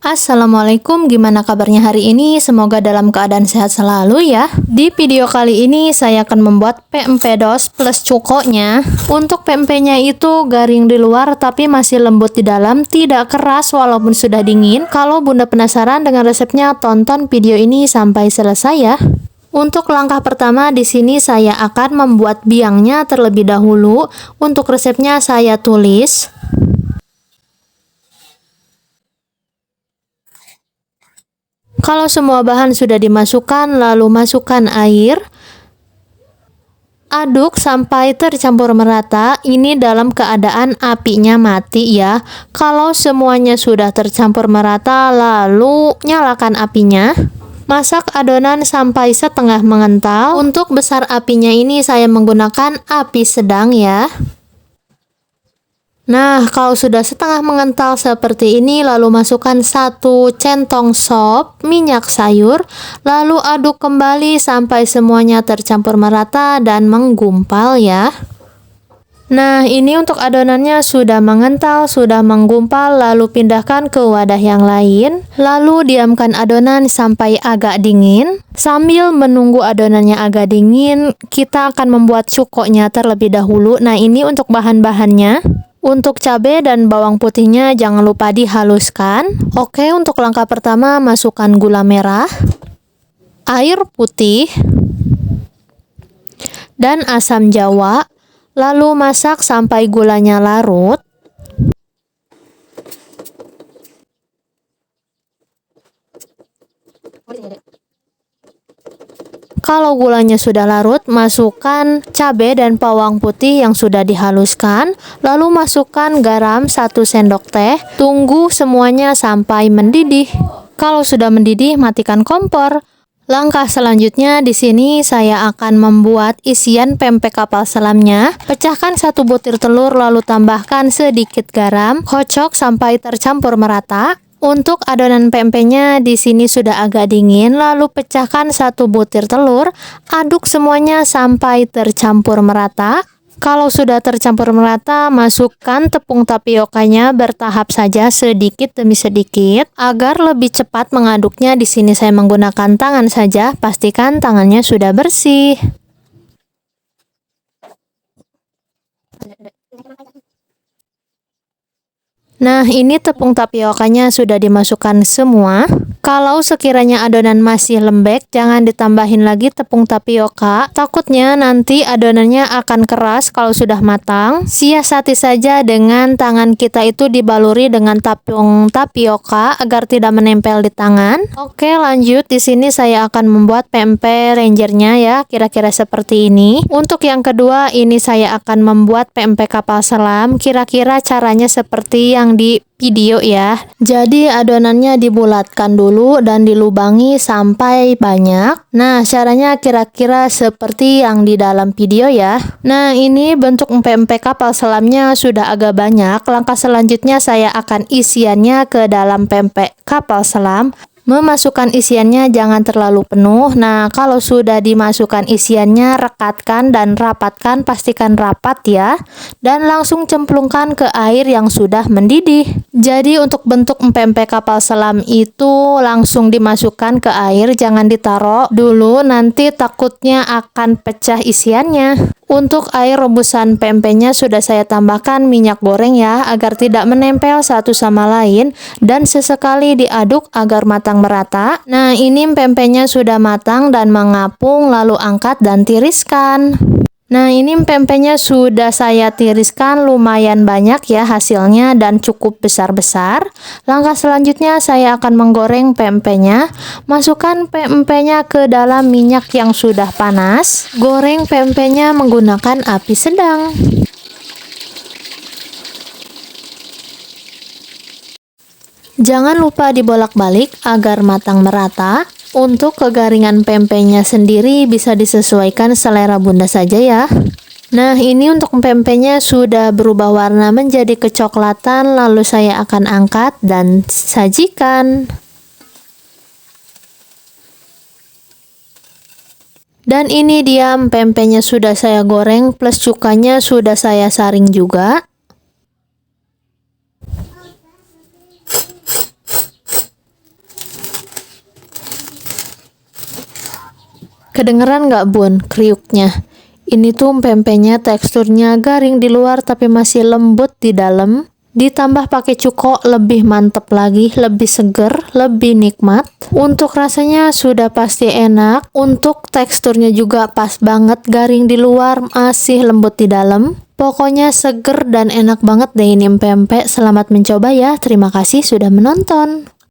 Assalamualaikum, gimana kabarnya hari ini? Semoga dalam keadaan sehat selalu ya. Di video kali ini saya akan membuat pempek dos plus cukonya. Untuk pempeknya itu garing di luar tapi masih lembut di dalam, tidak keras walaupun sudah dingin. Kalau Bunda penasaran dengan resepnya, tonton video ini sampai selesai ya. Untuk langkah pertama di sini saya akan membuat biangnya terlebih dahulu. Untuk resepnya saya tulis. Kalau semua bahan sudah dimasukkan, lalu masukkan air. Aduk sampai tercampur merata, ini dalam keadaan apinya mati ya. Kalau semuanya sudah tercampur merata, lalu nyalakan apinya. Masak adonan sampai setengah mengental. Untuk besar apinya ini saya menggunakan api sedang ya. Nah, kalau sudah setengah mengental seperti ini, lalu masukkan 1 centong sop minyak sayur, lalu aduk kembali sampai semuanya tercampur merata dan menggumpal ya. Nah, ini untuk adonannya sudah mengental, sudah menggumpal, lalu pindahkan ke wadah yang lain. Lalu diamkan adonan sampai agak dingin. Sambil menunggu adonannya agak dingin, kita akan membuat cukoknya terlebih dahulu. Nah, ini untuk bahan-bahannya. Untuk cabai dan bawang putihnya jangan lupa dihaluskan. Oke, untuk langkah pertama masukkan gula merah, air putih, dan asam jawa. Lalu masak sampai gulanya larut. Kalau gulanya sudah larut, masukkan cabai dan bawang putih yang sudah dihaluskan. Lalu masukkan garam 1 sendok teh. Tunggu semuanya sampai mendidih. Kalau sudah mendidih, matikan kompor. Langkah selanjutnya di sini saya akan membuat isian pempek kapal selamnya. Pecahkan 1 butir telur lalu tambahkan sedikit garam. Kocok sampai tercampur merata. Untuk adonan pempeknya di sini sudah agak dingin, lalu pecahkan 1 butir telur, aduk semuanya sampai tercampur merata. Kalau sudah tercampur merata, masukkan tepung tapiokanya bertahap saja sedikit demi sedikit agar lebih cepat mengaduknya. Di sini saya menggunakan tangan saja, pastikan tangannya sudah bersih. Nah, ini tepung tapiokanya sudah dimasukkan semua. Kalau sekiranya adonan masih lembek, jangan ditambahin lagi tepung tapioka. Takutnya nanti adonannya akan keras kalau sudah matang. Siasati saja dengan tangan kita itu dibaluri dengan tepung tapioka agar tidak menempel di tangan. Oke, lanjut. Di sini saya akan membuat pempek rangernya ya, kira-kira seperti ini. Untuk yang kedua, ini saya akan membuat pempek kapal selam. Kira-kira caranya seperti yang di video ya. Jadi adonannya dibulatkan dulu dan dilubangi sampai banyak. Nah, caranya kira-kira seperti yang di dalam video ya. Nah, ini bentuk pempek kapal selamnya sudah agak banyak. Langkah selanjutnya saya akan isiannya ke dalam pempek kapal selam. Memasukkan isiannya jangan terlalu penuh. Nah, kalau sudah dimasukkan isiannya, rekatkan dan rapatkan, pastikan rapat ya. Dan langsung cemplungkan ke air yang sudah mendidih. Jadi untuk bentuk pempek kapal selam itu langsung dimasukkan ke air, jangan ditaruh dulu, nanti takutnya akan pecah isiannya. Untuk air rebusan pempeknya sudah saya tambahkan minyak goreng ya, agar tidak menempel satu sama lain, dan sesekali diaduk agar matang merata. Nah, ini pempeknya sudah matang dan mengapung, lalu angkat dan tiriskan. Nah, ini pempeknya sudah saya tiriskan lumayan banyak ya hasilnya dan cukup besar-besar. Langkah selanjutnya saya akan menggoreng pempeknya. Masukkan pempeknya ke dalam minyak yang sudah panas. Goreng pempeknya menggunakan api sedang. Jangan lupa dibolak-balik agar matang merata. Untuk kegaringan pempeknya sendiri bisa disesuaikan selera Bunda saja ya. Nah, ini untuk pempeknya sudah berubah warna menjadi kecoklatan, lalu saya akan angkat dan sajikan. Dan ini dia pempeknya sudah saya goreng plus cukanya sudah saya saring juga. Kedengeran nggak bun kriuknya? Ini tuh pempeknya teksturnya garing di luar tapi masih lembut di dalam. Ditambah pakai cuko lebih mantep lagi, lebih seger, lebih nikmat. Untuk rasanya sudah pasti enak. Untuk teksturnya juga pas banget, garing di luar, masih lembut di dalam. Pokoknya seger dan enak banget deh ini pempek. Selamat mencoba ya. Terima kasih sudah menonton.